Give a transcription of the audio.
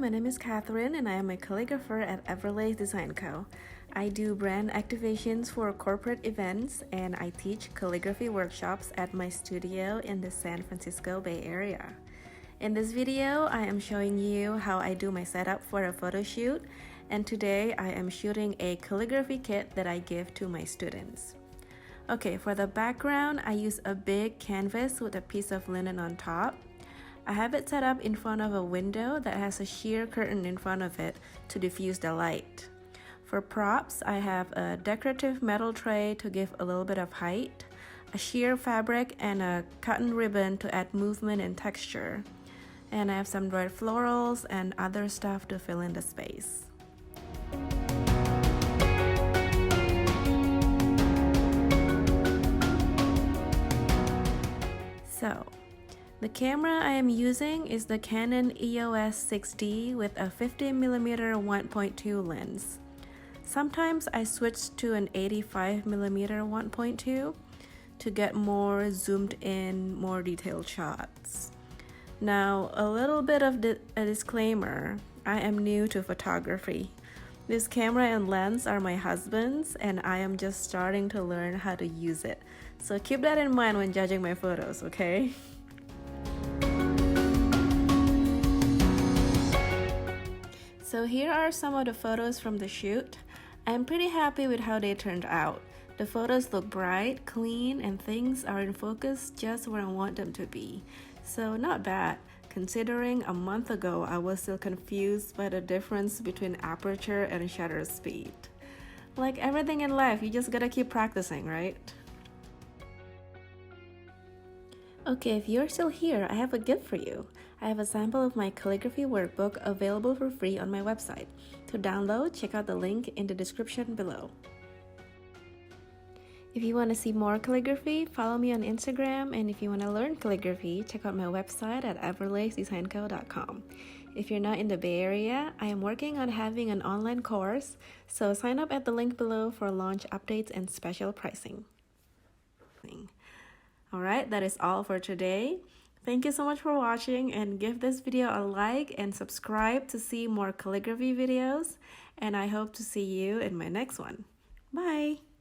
my name is Catherine and I am a calligrapher at WAITLIST Design Co. I do brand activations for corporate events and I teach calligraphy workshops at my studio in the San Francisco Bay Area. In this video, I am showing you how I do my setup for a photo shoot, and today I am shooting a calligraphy kit that I give to my students. Okay, for the background, I use a big canvas with a piece of linen on top. I have it set up in front of a window that has a sheer curtain in front of it to diffuse the light. For props, I have a decorative metal tray to give a little bit of height, a sheer fabric, and a cotton ribbon to add movement and texture. And I have some dried florals and other stuff to fill in the space. So, the camera I am using is the Canon EOS 6D with a 50mm 1.2 lens. Sometimes I switch to an 85mm 1.2 to get more zoomed in, more detailed shots. Now, a little bit of a disclaimer, I am new to photography. This camera and lens are my husband's and I am just starting to learn how to use it. So keep that in mind when judging my photos, okay? So here are some of the photos from the shoot. I'm pretty happy with how they turned out. The photos look bright, clean, and things are in focus just where I want them to be. So not bad, considering a month ago I was still confused by the difference between aperture and shutter speed. Like everything in life, you just gotta keep practicing, right? Okay, if you're still here, I have a gift for you. I have a sample of my calligraphy workbook available for free on my website. To download, check out the link in the description below. If you want to see more calligraphy, follow me on Instagram, and if you want to learn calligraphy, check out my website at everlaceDesignCo.com. If you're not in the Bay Area, I am working on having an online course, so sign up at the link below for launch updates and special pricing. Alright, that is all for today. Thank you so much for watching, and give this video a like and subscribe to see more calligraphy videos, and I hope to see you in my next one. Bye!